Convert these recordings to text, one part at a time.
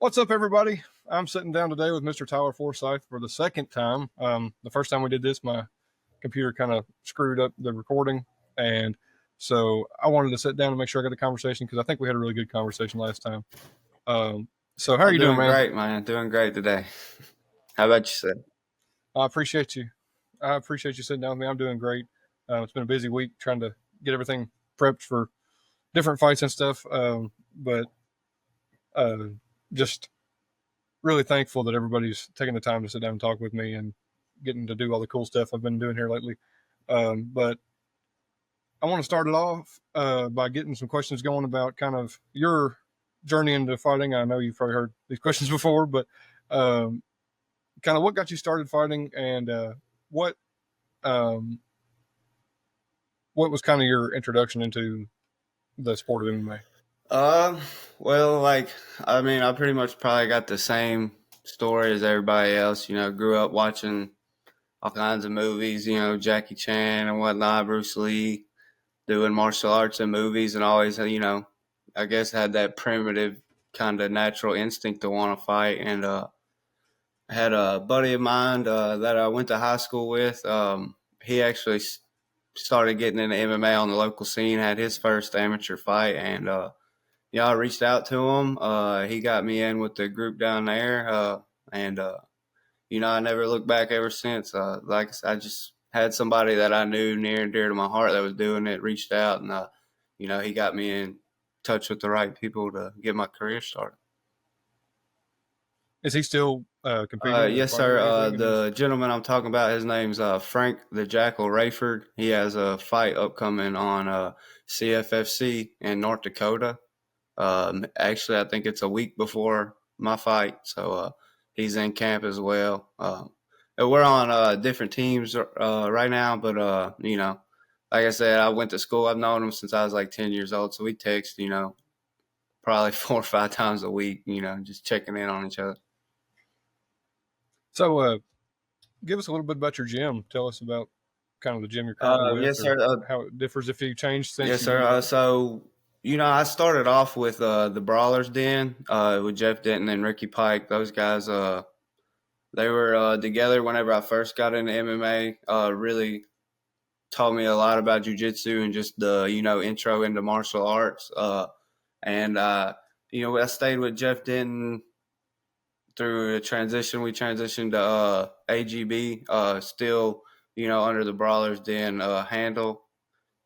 What's up, everybody? I'm sitting down today with Mr. Tyler Forsythe for the second time. The first time we did this, my computer kind of screwed up the recording, and so I wanted to sit down and make sure I got the conversation because I think we had a really good conversation last time. So how are I'm you doing, doing man? great, man. Doing great today. How about you, sir? I appreciate you. I appreciate you sitting down with me. I'm doing great. It's been a busy week trying to get everything prepped for different fights and stuff, but uh, just really thankful that everybody's taking the time to sit down and talk with me and getting to do all the cool stuff I've been doing here lately. But I want to start it off by getting some questions going about kind of your journey into fighting. I know you've probably heard these questions before, but um, kind of what got you started fighting and what um, what was kind of your introduction into the sport of MMA? Uh, well, I pretty much probably got the same story as everybody else. Grew up watching all kinds of movies. Jackie Chan and whatnot, Bruce Lee, doing martial arts and movies, and always, I guess had that primitive kind of natural instinct to want to fight. And I had a buddy of mine that I went to high school with. He actually started getting into MMA on the local scene, had his first amateur fight, and I reached out to him. He got me in with the group down there, and I never looked back ever since. I just had somebody that I knew near and dear to my heart that was doing it, reached out, and he got me in touch with the right people to get my career started. Is he still competing or Yes, fighting sir. or anything? The gentleman I'm talking about, his name's Frank the Jackal Rayford. He has a fight upcoming on CFFC in North Dakota. Actually, I think it's a week before my fight, so he's in camp as well. And we're on different teams right now, but like I said, I went to school. I've known him since I was like 10 years old, so we text, probably 4 or 5 times a week, just checking in on each other. So give us a little bit about your gym. Tell us about kind of the gym you're currently with Yes, or sir. how it differs if you changed since Yes, sir. you. I started off with the Brawlers Den with Jeff Denton and Ricky Pike. Those guys, they were together whenever I first got into MMA. Really taught me a lot about jiu-jitsu and just the intro into martial arts. And I stayed with Jeff Denton through a transition. We transitioned to AGB, still under the Brawlers Den handle.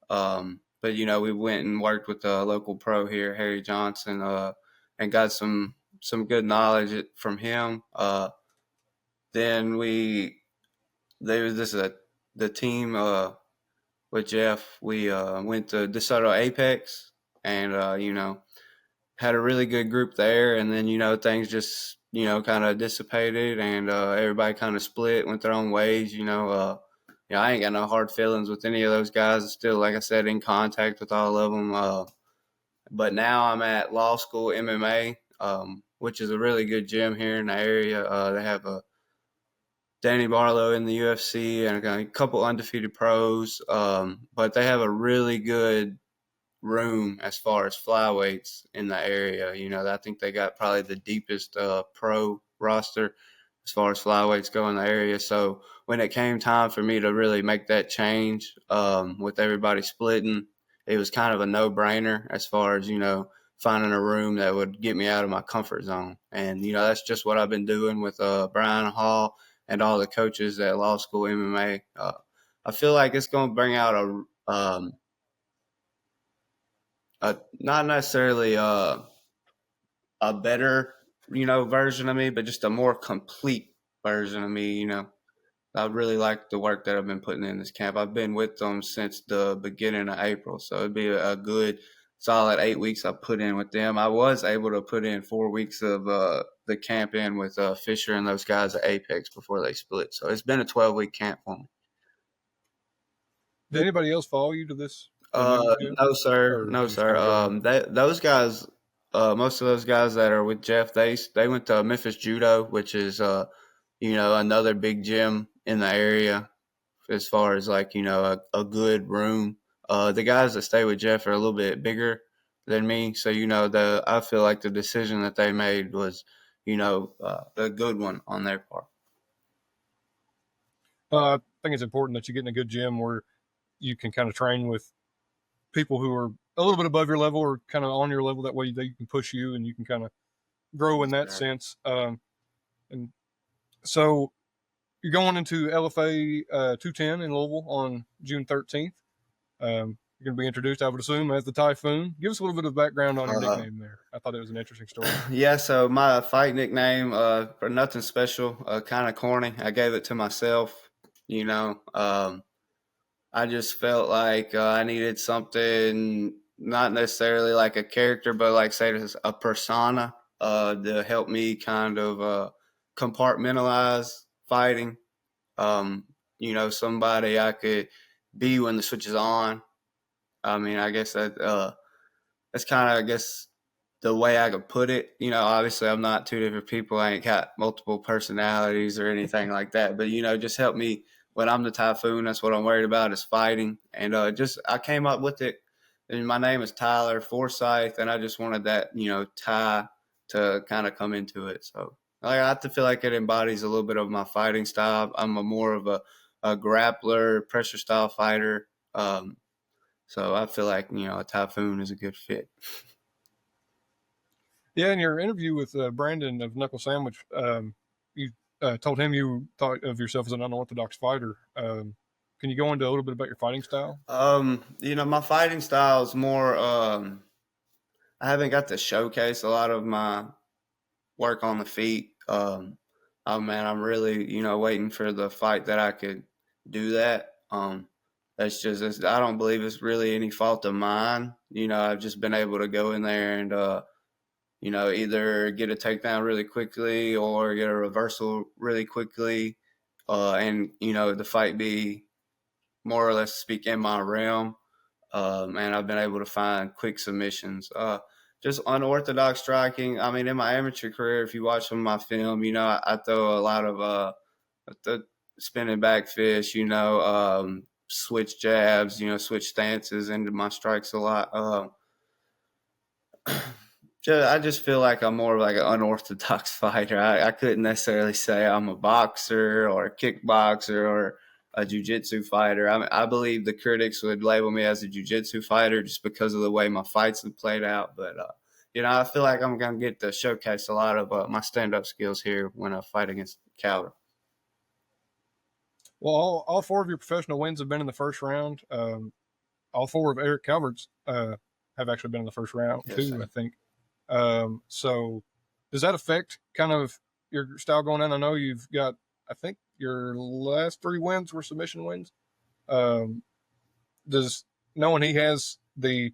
But we went and worked with the local pro here, Harry Johnson, and got some good knowledge from him. Then there was the team with Jeff. We went to DeSoto Apex, and had a really good group there. And then things just kind of dissipated, and everybody kind of split, went their own ways. I ain't got no hard feelings with any of those guys. Still, like I said, in contact with all of them. But now I'm at Law School MMA, which is a really good gym here in the area. They have a Danny Barlow in the UFC and a couple undefeated pros. But they have a really good room as far as flyweights in the area. I think they got probably the deepest pro roster as far as flyweights go in the area. So when it came time for me to really make that change, with everybody splitting, it was kind of a no-brainer as far as finding a room that would get me out of my comfort zone. And that's just what I've been doing with Brian Hall and all the coaches at Law School MMA. I feel like it's going to bring out not necessarily a better version of me, but just a more complete version of me. I really like the work that I've been putting in this camp. I've been with them since the beginning of April, so it'd be a good solid 8 weeks I put in with them. I was able to put in 4 weeks of the camp in with Fisher and those guys at Apex before they split, so it's been a 12-week camp for me. Did anybody else follow you to this the new gym, No, sir. or No, you just sir. kind of go there? Those guys, most of those guys that are with Jeff, they went to Memphis Judo, which is another big gym in the area as far as like a good room. The guys that stay with Jeff are a little bit bigger than me, so I feel like the decision that they made was a good one on their part. I think it's important that you get in a good gym where you can kind of train with people who are a little bit above your level or kind of on your level. That way they can push you and you can kind of grow in that sense. And so you're going into LFA 210 in Louisville on June 13th. You're going to be introduced, I would assume, as the Typhoon. Give us a little bit of background on your nickname there. I thought it was an interesting story. Yeah, so my fight nickname, for nothing special, kind of corny. I gave it to myself. I just felt like I needed something, not necessarily like a character, but like say a persona to help me kind of compartmentalize fighting. Somebody I could be when the switch is on. I mean, I guess that's kind of, I guess, the way I could put it. Obviously I'm not two different people. I ain't got multiple personalities or anything like that. But just help me when I'm the Typhoon. That's what I'm worried about is fighting. And I came up with it. And my name is Tyler Forsythe, and I just wanted that Ty to kind of come into it. So I have to feel like it embodies a little bit of my fighting style. I'm a more of a grappler, pressure style fighter. So I feel like a Typhoon is a good fit. Yeah, in your interview with Brandon of Knuckle Sandwich, you told him you thought of yourself as an unorthodox fighter. Can you go into a little bit about your fighting style? My fighting style is more. I haven't got to showcase a lot of my work on the feet. Oh man, I'm really waiting for the fight that I could do that. I don't believe it's really any fault of mine. I've just been able to go in there and either get a takedown really quickly or get a reversal really quickly, and the fight be more or less speak in my realm. And I've been able to find quick submissions. Just unorthodox striking. I mean, in my amateur career, if you watch some of my film, I throw a lot of the spinning back fish, switch jabs, switch stances into my strikes a lot. I just feel like I'm more of like an unorthodox fighter. I couldn't necessarily say I'm a boxer or a kickboxer or a jiu-jitsu fighter. I believe the critics would label me as a jiu-jitsu fighter just because of the way my fights have played out. But, I feel like I'm going to get to showcase a lot of my stand-up skills here when I fight against Calder. Well, all four of your professional wins have been in the first round. All four of Eric Calvert's have actually been in the first round, too, sir. I think. So does that affect kind of your style going in? I know you've got, I think your last three wins were submission wins. Does knowing he has the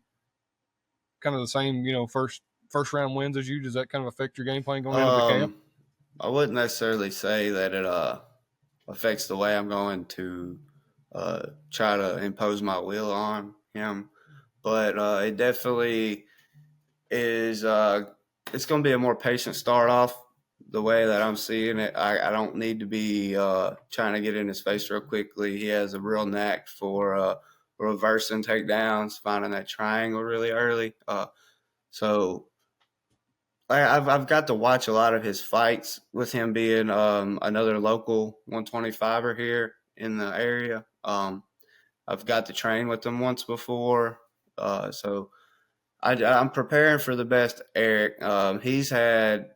kind of the same, first round wins as you, does that kind of affect your game plan going into the camp? I wouldn't necessarily say that it affects the way I'm going to try to impose my will on him, but it definitely is it's going to be a more patient start off the way that I'm seeing it. I don't need to be trying to get in his face real quickly. He has a real knack for reversing takedowns, finding that triangle really early. So I've got to watch a lot of his fights with him being another local 125er here in the area. I've got to train with him once before. So I'm preparing for the best Eric. He's had,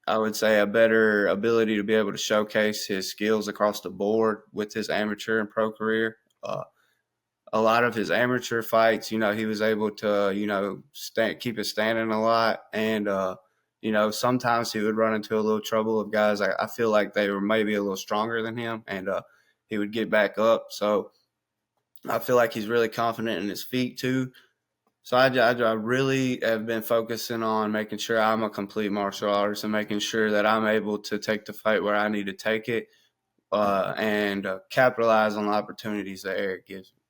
I would say, a better ability to be able to showcase his skills across the board with his amateur and pro career. A lot of his amateur fights, he was able to, keep it standing a lot. And, sometimes he would run into a little trouble of guys. I feel like they were maybe a little stronger than him, and he would get back up. So I feel like he's really confident in his feet too. So I really have been focusing on making sure I'm a complete martial artist and making sure that I'm able to take the fight where I need to take it and capitalize on the opportunities that Eric gives me.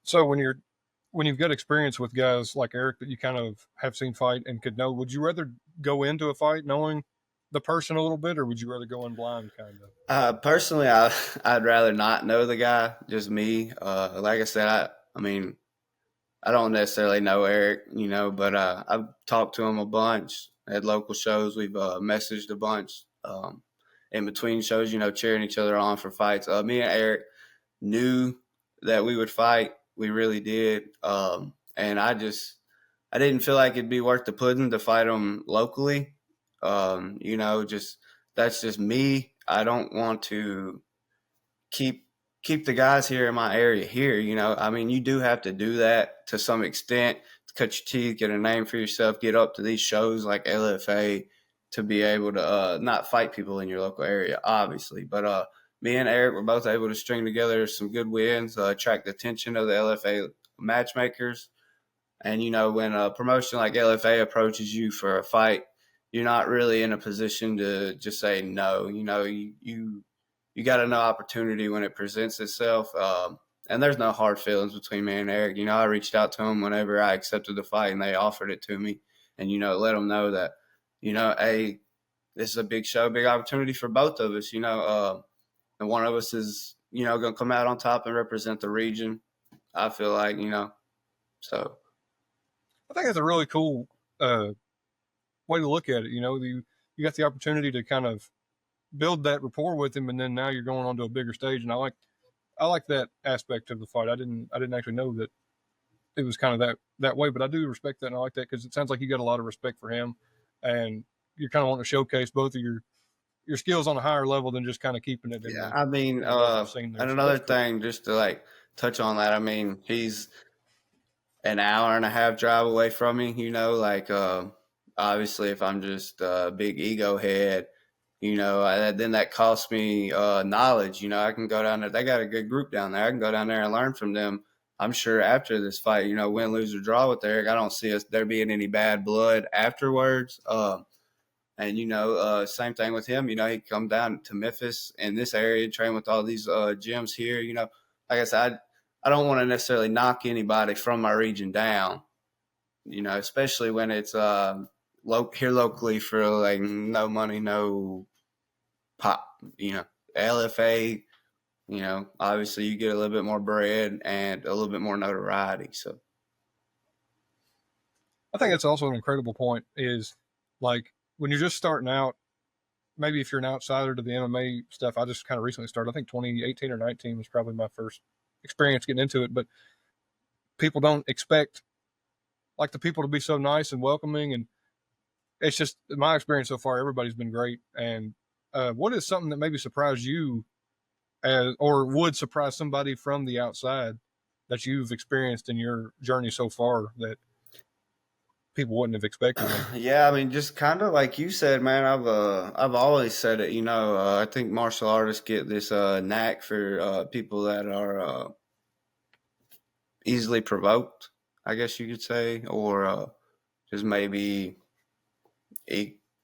So when you've got experience with guys like Eric that you kind of have seen fight and could know, would you rather go into a fight knowing the person a little bit, or would you rather go in blind kind of? Personally, I'd rather not know the guy, just me. Like I said, I mean, I don't necessarily know Eric, but I've talked to him a bunch, at local shows. We've messaged a bunch in between shows, cheering each other on for fights. Me and Eric knew that we would fight. We really did. And I didn't feel like it'd be worth the pudding to fight him locally. Just that's just me. I don't want to keep the guys here in my area here. I mean, you do have to do that to some extent to cut your teeth, get a name for yourself, get up to these shows like LFA to be able to not fight people in your local area, obviously. But me and Eric were both able to string together some good wins, attract the attention of the LFA matchmakers. And when a promotion like LFA approaches you for a fight, you're not really in a position to just say no. You got to know opportunity when it presents itself. And there's no hard feelings between me and Eric. I reached out to him whenever I accepted the fight, and they offered it to me. And let them know that hey, this is a big show, big opportunity for both of us. And one of us is going to come out on top and represent the region. I feel like so. I think that's a really cool way to look at it. You got the opportunity to kind of build that rapport with him, and then now you're going on to a bigger stage. And I like that aspect of the fight. I didn't actually know that it was kind of that way, but I do respect that, and I like that because it sounds like you got a lot of respect for him, and you're kind of wanting to showcase both of your skills on a higher level than just kind of keeping it. Yeah, I mean, and another thing, just to like touch on that, I mean, he's an hour and a half drive away from me. Obviously, if I'm just a big ego head, then that costs me knowledge. I can go down there. They got a good group down there. I can go down there and learn from them. I'm sure after this fight, win, lose, or draw with Eric, I don't see there being any bad blood afterwards. And same thing with him. He'd come down to Memphis in this area, train with all these gyms here. Like I said, I don't want to necessarily knock anybody from my region down. Especially when it's here locally for like no money, no pop. LFA. Obviously you get a little bit more bread and a little bit more notoriety. So I think that's also an incredible point. Is like when you're just starting out, maybe if you're an outsider to the MMA stuff, I just kind of recently started. I think 2018 or 19 was probably my first experience getting into it. But people don't expect like the people to be so nice and welcoming, and it's just my experience so far. Everybody's been great. And what is something that maybe surprised you, or would surprise somebody from the outside that you've experienced in your journey so far that people wouldn't have expected? Yeah, I mean, just kind of like you said, man. I've always said it. I think martial artists get this knack for people that are easily provoked, I guess you could say, or just maybe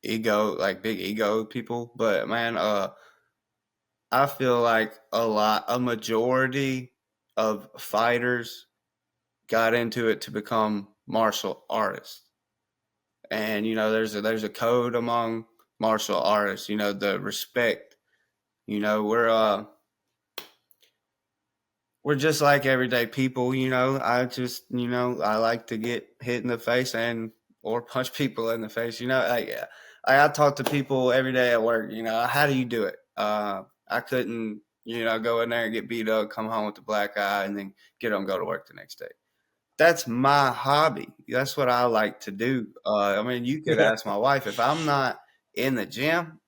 ego, like big ego people. But man, I feel like a majority of fighters got into it to become martial artists. And there's a code among martial artists. The respect. We're just like everyday people. I just I like to get hit in the face or punch people in the face. I talk to people every day at work. How do you do it? I couldn't go in there and get beat up, come home with a black eye, and then get up and go to work the next day. That's my hobby. That's what I like to do. I mean, you could ask my wife, if I'm not in the gym,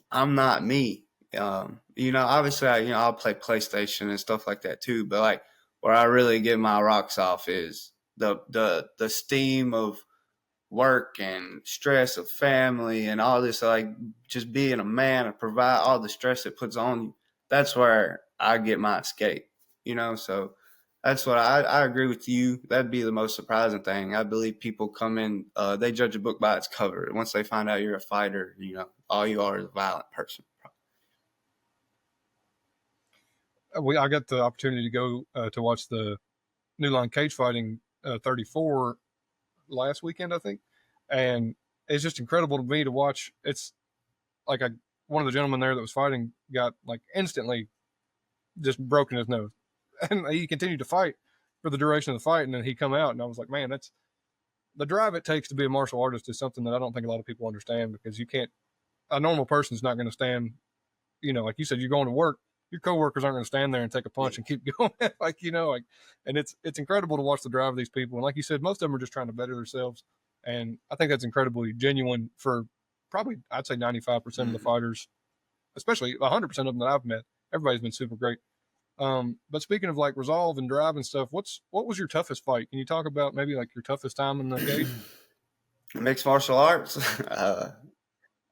I'm not me. Obviously, I'll play PlayStation and stuff like that too. But like, where I really get my rocks off is the steam of work and stress of family and all this, like just being a man and provide all the stress it puts on you. That's where I get my escape. So that's what I agree with you. That'd be the most surprising thing. I believe people come in, they judge a book by its cover. Once they find out you're a fighter, all you are is a violent person. I got the opportunity to go to watch the New Line Cage Fighting 34 last weekend, I think, and it's just incredible to me to watch. It's like one of the gentlemen there that was fighting got like instantly just broken his nose, and he continued to fight for the duration of the fight, and then he come out, and I was like, man, the drive it takes to be a martial artist is something that I don't think a lot of people understand, because you can't, a normal person's not going to stand, like you said, you're going to work, your coworkers aren't going to stand there and take a punch and keep going. And it's incredible to watch the drive of these people. And like you said, most of them are just trying to better themselves. And I think that's incredibly genuine for probably, I'd say 95% of the fighters, especially 100% of them that I've met. Everybody's been super great. But speaking of like resolve and drive and stuff, what was your toughest fight? Can you talk about maybe like your toughest time in the cage? Mixed martial arts. Yeah.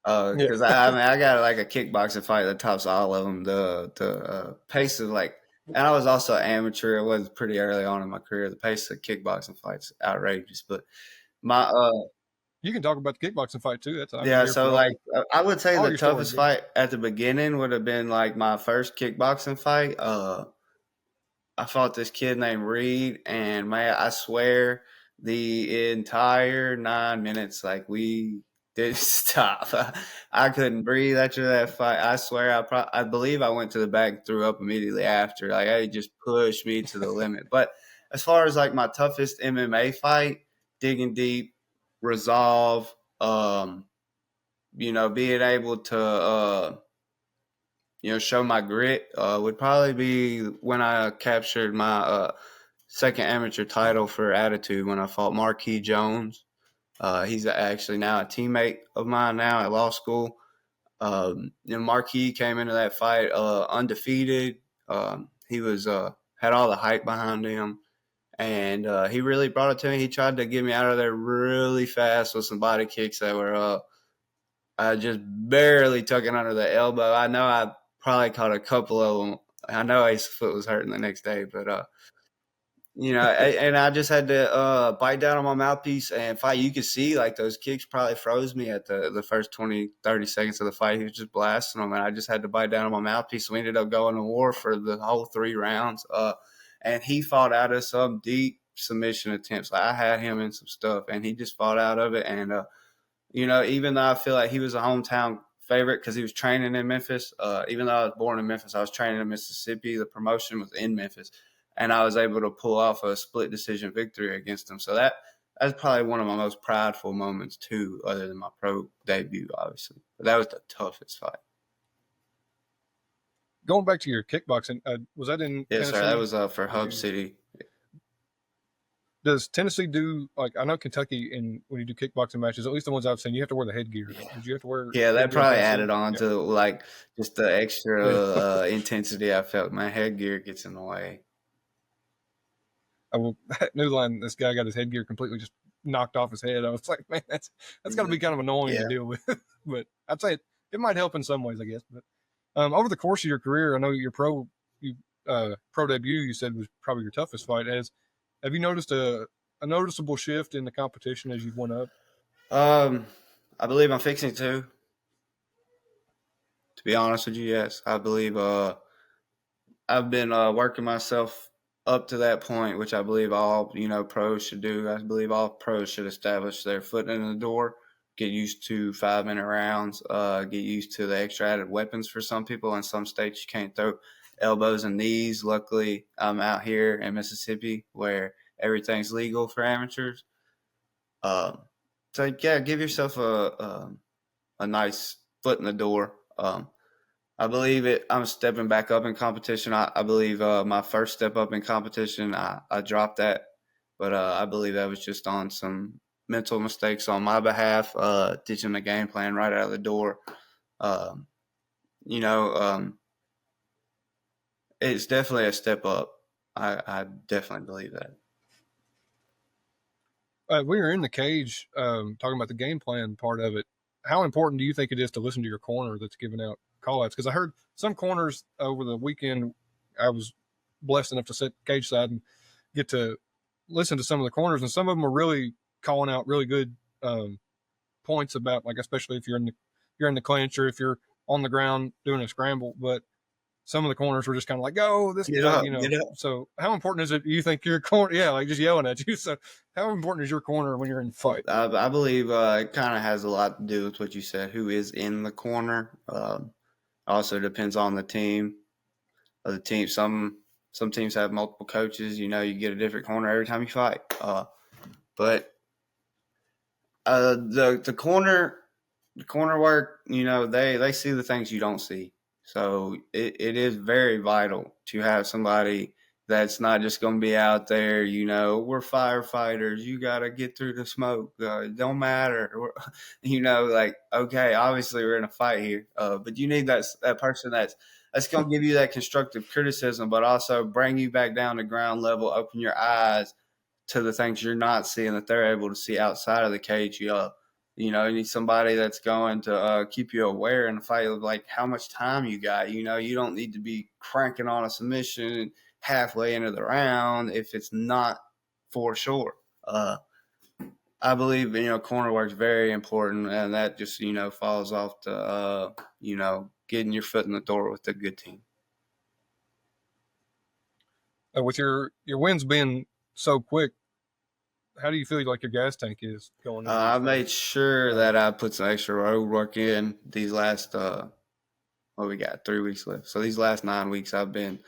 Because I mean, I got like a kickboxing fight that tops all of them. The pace of like, and I was also amateur. It was pretty early on in my career. The pace of kickboxing fights outrageous. But my You can talk about the kickboxing fight too. I'm yeah, here so for like I would say all the your stories, toughest bro. fight at the beginning would have been like my first kickboxing fight. I fought this kid named Reed, and man, I swear the entire 9 minutes, like we didn't stop. I couldn't breathe after that fight. I swear, I believe I went to the back and threw up immediately after. Like it just pushed me to the limit. But as far as like my toughest MMA fight, digging deep, resolve, being able to show my grit would probably be when I captured my second amateur title for Attitude when I fought Marquis Jones. He's actually now a teammate of mine now at law school. Marquis came into that fight undefeated. He was had all the hype behind him, and he really brought it to me. He tried to get me out of there really fast with some body kicks that were I just barely took it under the elbow. I know I probably caught a couple of them. I know his foot was hurting the next day, but and I just had to bite down on my mouthpiece and fight. You could see like those kicks probably froze me at the first 20, 30 seconds of the fight. He was just blasting them, and I just had to bite down on my mouthpiece. We ended up going to war for the whole 3 rounds. And he fought out of some deep submission attempts. Like I had him in some stuff, and he just fought out of it. And even though I feel like he was a hometown favorite because he was training in Memphis, even though I was born in Memphis, I was training in Mississippi. The promotion was in Memphis, and I was able to pull off a split decision victory against him. So that's probably one of my most prideful moments too, other than my pro debut, obviously. But that was the toughest fight. Going back to your kickboxing, was that in Yes, sir. Tennessee? That was for Hub City. Does Tennessee do, like, I know Kentucky, and when you do kickboxing matches, at least the ones I've seen, you have to wear the headgear. Did you have to wear Yeah, that headgear in probably Tennessee? added on Yeah. to like just the extra Yeah. intensity I felt. My headgear gets in the way. I will, New Line, this guy got his headgear completely just knocked off his head. I was like, man, that's got to be kind of annoying Yeah. to deal with. But I'd say it might help in some ways, I guess. But over the course of your career, I know your pro debut, you said, was probably your toughest fight. Have you noticed a noticeable shift in the competition as you've went up? I believe I'm fixing to. To be honest with you, yes, I believe I've been working myself up to that point, which I believe all pros should do. I believe all pros should establish their foot in the door, get used to 5-minute rounds, get used to the extra added weapons for some people. In some states, you can't throw elbows and knees. Luckily, I'm out here in Mississippi where everything's legal for amateurs. So yeah, give yourself a nice foot in the door. I believe it. I'm stepping back up in competition. I believe my first step up in competition, I dropped that, but I believe that was just on some mental mistakes on my behalf, ditching the game plan right out of the door. Um, it's definitely a step up. I definitely believe that. We were in the cage talking about the game plan part of it. How important do you think it is to listen to your corner that's giving out call outs? Because I heard some corners over the weekend. I was blessed enough to sit cage side and get to listen to some of the corners, and some of them are really calling out really good points about, like, especially if you're in the clinch or if you're on the ground doing a scramble. But some of the corners were just kind of like, "Go this," Get like, up, get up. So, how important is it? You think your corner? Yeah, like just yelling at you. So, how important is your corner when you're in the fight? I believe it kind of has a lot to do with what you said. Who is in the corner? Also depends on the team. The team, some teams have multiple coaches. You get a different corner every time you fight. But The corner work, they see the things you don't see. So it is very vital to have somebody that's not just going to be out there, we're firefighters. You got to get through the smoke. It don't matter. Like, okay, obviously we're in a fight here. But you need that person that's going to give you that constructive criticism, but also bring you back down to ground level, open your eyes to the things you're not seeing that they're able to see outside of the cage. You need somebody that's going to keep you aware in the fight of like how much time you got. You don't need to be cranking on a submission halfway into the round if it's not for sure. I believe corner work is very important, and that just falls off to getting your foot in the door with a good team. With your wins being so quick, how do you feel like your gas tank is going into I this made fight? sure that I put some extra road work in these last what we got 3 weeks left. So these last 9 weeks I've been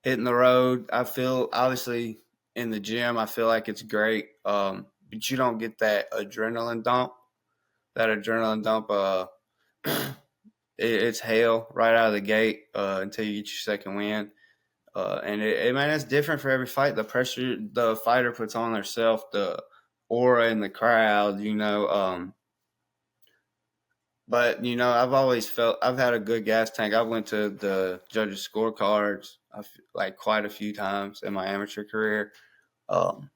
hitting the road. I feel obviously in the gym I feel like it's great, but you don't get that adrenaline dump. That adrenaline dump, it's hell right out of the gate until you get your second win. And man, it's different for every fight. The pressure the fighter puts on themselves, the aura in the crowd, But I've always felt I've had a good gas tank. I went to the judges' scorecards like quite a few times in my amateur career. Um,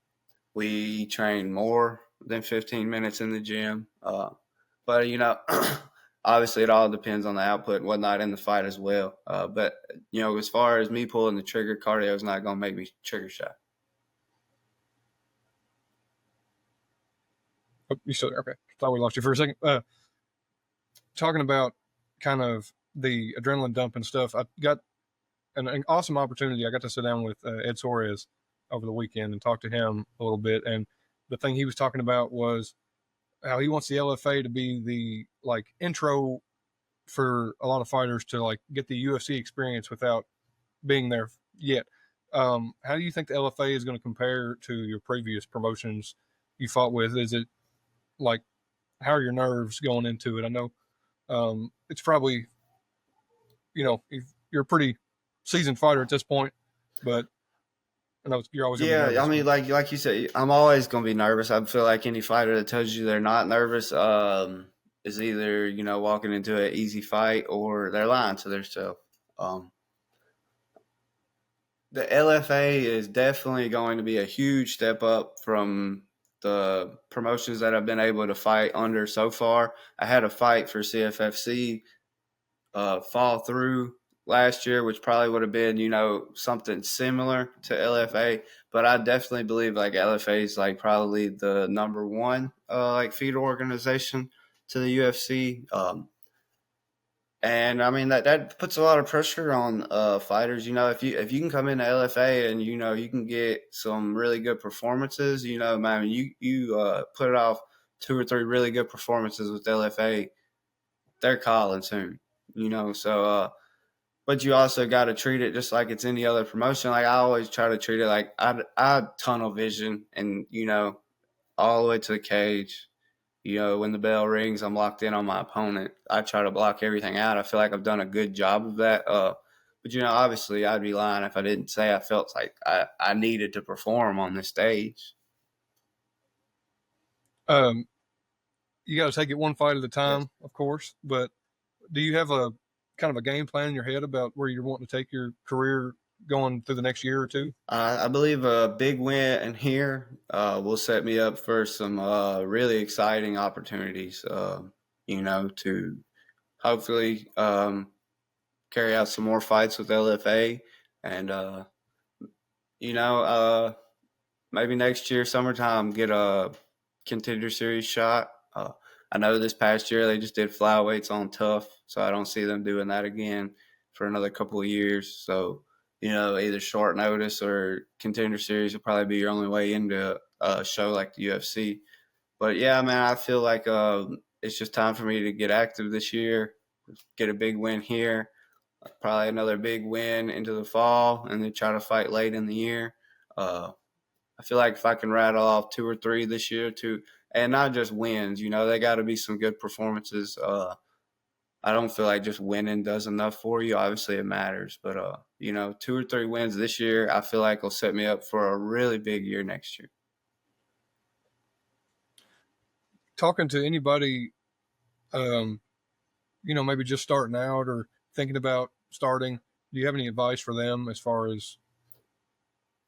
we trained more than 15 minutes in the gym, but obviously it all depends on the output and whatnot in the fight as well. But as far as me pulling the trigger, cardio is not going to make me trigger shy. Oh, you still there? Okay. Thought we lost you for a second. Talking about kind of the adrenaline dump and stuff, I got an awesome opportunity. I got to sit down with Ed Suarez over the weekend and talk to him a little bit. And the thing he was talking about was how he wants the LFA to be the like intro for a lot of fighters to like get the UFC experience without being there yet. How do you think the LFA is going to compare to your previous promotions you fought with? Is it like how are your nerves going into it? I know it's probably you're a pretty seasoned fighter at this point, but I know you're always gonna be Yeah, I nervous. mean, But like you said, I'm always going to be nervous. I feel like any fighter that tells you they're not nervous is either walking into an easy fight or they're lying to themselves. Um, the LFA is definitely going to be a huge step up from the promotions that I've been able to fight under so far. I had a fight for CFFC fall through last year, which probably would have been, something similar to LFA. But I definitely believe like LFA is like probably the number one like feeder organization to the UFC. And I mean that puts a lot of pressure on fighters. If you can come into LFA and you can get some really good performances, man, you put it off 2 or 3 really good performances with LFA, they're calling soon. So but you also got to treat it just like it's any other promotion. Like I always try to treat it like I tunnel vision and all the way to the cage. When the bell rings, I'm locked in on my opponent. I try to block everything out. I feel like I've done a good job of that. But obviously, I'd be lying if I didn't say I felt like I needed to perform on this stage. um, you got to take it one fight at a Yes. time, of course. But do you have a kind of a game plan in your head about where you're wanting to take your career going through the next year or two? I believe a big win in here will set me up for some really exciting opportunities. To hopefully carry out some more fights with LFA, and you know, uh, maybe next year summertime get a contender series shot. I know this past year they just did flyweights on tough, so I don't see them doing that again for another couple of years. So either short notice or contender series will probably be your only way into a show like the UFC. But yeah, man, I feel like it's just time for me to get active this year, get a big win here, probably another big win into the fall, and then try to fight late in the year. Uh, I feel like if I can rattle off 2 or 3 this year, and not just wins, they got to be some good performances. I don't feel like just winning does enough for you. Obviously, it matters, but 2 or 3 wins this year, I feel like will set me up for a really big year next year. Talking to anybody, maybe just starting out or thinking about starting, do you have any advice for them as far as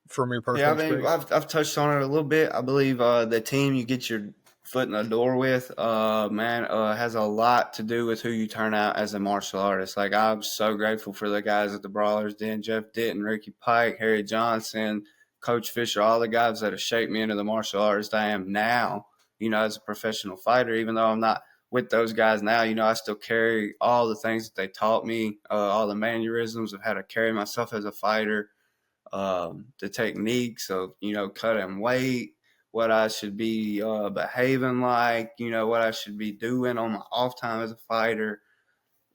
from your Yeah, personal I mean, experience? I've touched on it a little bit. I believe the team you get your foot in the door with, has a lot to do with who you turn out as a martial artist. Like, I'm so grateful for the guys at the Brawlers Den, Jeff Denton, Ricky Pike, Harry Johnson, Coach Fisher, all the guys that have shaped me into the martial artist I am now, as a professional fighter. Even though I'm not with those guys now, I still carry all the things that they taught me, all the mannerisms of how to carry myself as a fighter, the techniques of cutting weight, what I should be behaving like, what I should be doing on my off time as a fighter.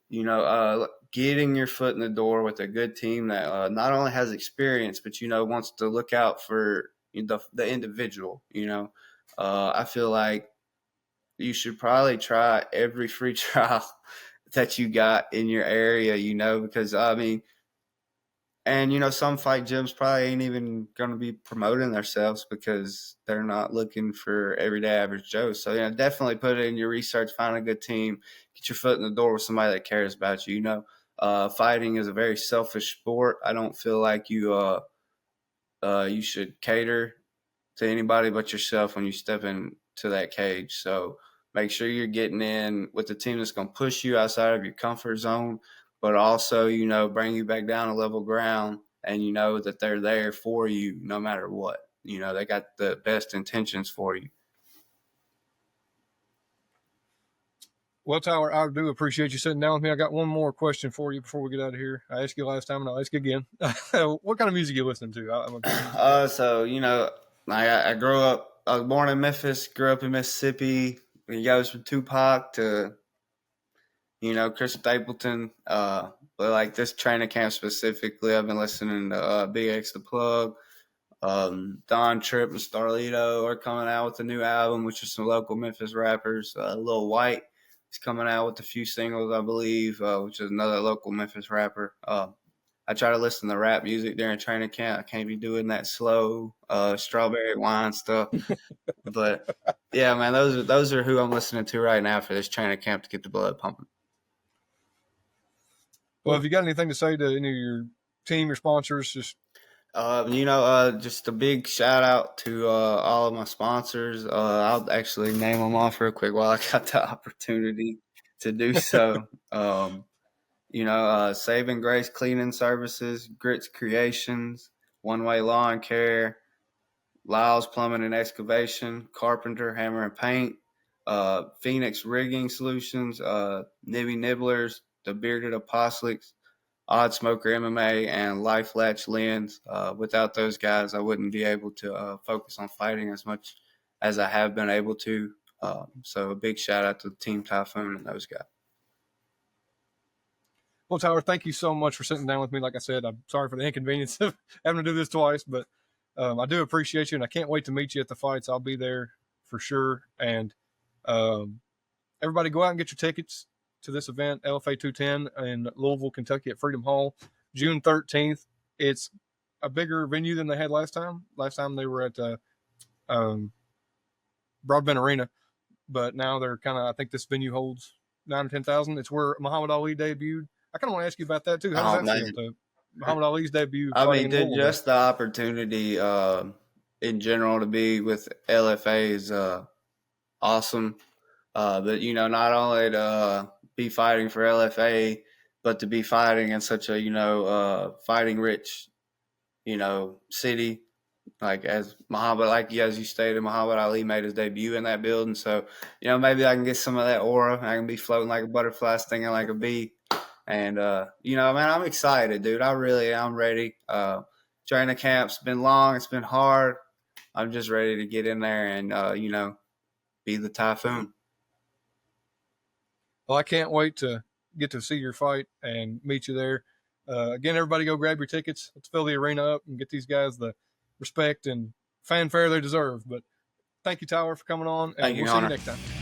Getting your foot in the door with a good team that not only has experience but wants to look out for the individual. I feel like you should probably try every free trial that you got in your area. Because I mean, and some fight gyms probably ain't even going to be promoting themselves because they're not looking for everyday average Joe. So definitely put it in your research, find a good team, get your foot in the door with somebody that cares about you. Fighting is a very selfish sport. I don't feel like you should cater to anybody but yourself when you step into that cage. So make sure you're getting in with the team that's going to push you outside of your comfort zone, but also, bring you back down to level ground, and that they're there for you no matter what. They got the best intentions for you. Well, Tyler, I do appreciate you sitting down with me. I got one more question for you before we get out of here. I asked you last time, and I'll ask you again. What kind of music you listening to? I'm a big music guy. So I grew up. I was born in Memphis, grew up in Mississippi. It goes from Tupac to Chris Stapleton. But like this training camp specifically, I've been listening to Big X the Plug, Don Tripp and Starlito are coming out with a new album, which is some local Memphis rappers. Lil White is coming out with a few singles, I believe, which is another local Memphis rapper. I try to listen to rap music during training camp. I can't be doing that slow strawberry wine stuff. But yeah, man, those are who I'm listening to right now for this training camp to get the blood pumping. Well, if you got anything to say to any of your team, your sponsors, just just a big shout out to all of my sponsors. I'll actually name them off real quick while I got the opportunity to do so. Saving Grace Cleaning Services, Grits Creations, One Way Lawn Care, Lyle's Plumbing and Excavation, Carpenter Hammer and Paint, Phoenix Rigging Solutions, Nibby Nibblers, The Bearded Apostolics, Odd Smoker MMA, and Life Latch Lens. Without those guys, I wouldn't be able to focus on fighting as much as I have been able to. So a big shout out to Team Typhoon and those guys. well, Tyler, thank you so much for sitting down with me. Like I said, I'm sorry for the inconvenience of having to do this twice, but I do appreciate you, and I can't wait to meet you at the fights. I'll be there for sure. And everybody, go out and get your tickets to this event, LFA 210 in Louisville, Kentucky, at Freedom Hall, June 13th. It's a bigger venue than they had last time. Last time they were at Broadbent Arena, but now they're kind of. I think this venue holds 9 or 10,000. It's where Muhammad Ali debuted. I kind of want to ask you about that too. How does that feel to Muhammad Ali's debut? I Fighting mean, in dude, Louisville? just the opportunity in general to be with LFA is awesome. But not only to be fighting for LFA, but to be fighting in such a fighting rich city, like as you stated, Muhammad Ali made his debut in that building. So maybe I can get some of that aura. I can be floating like a butterfly, stinging like a bee. And man, I'm excited, dude. I really am ready. Training camp's been long. It's been hard. I'm just ready to get in there and be the Typhoon. Well, I can't wait to get to see your fight and meet you there. Again, everybody go grab your tickets. Let's fill the arena up and get these guys the respect and fanfare they deserve. But thank you, Tyler, for coming on, and Thank you, we'll see you Hunter. next time.